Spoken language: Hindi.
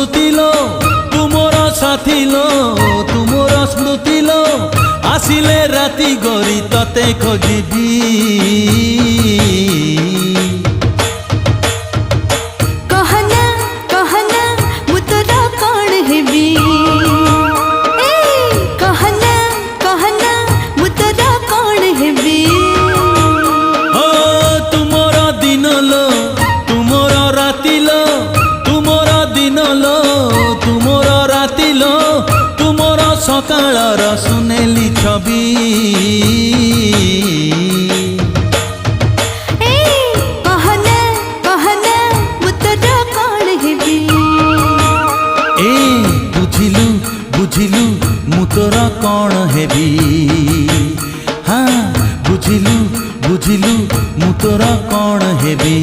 स्मृति लो तुमर साथी लो तुमर स्मृति लो आसिले राति गरी तते खोजिबी कहना कहना मु तोरा कौन हेबी कहना कहना मु तोरा कौन हेबी ओ तुमर दिन लो तुमर राति लो तुमर दिन लो तुमर राति लो तुमर सकाळर सुनेली छवि कहना कहना मु तोरा कौन हेबी ए बुझिलु बुझिलु मु तोरा कौन हेबी हाँ बुझिलु बुझिलु मु तोरा कौन हेबी।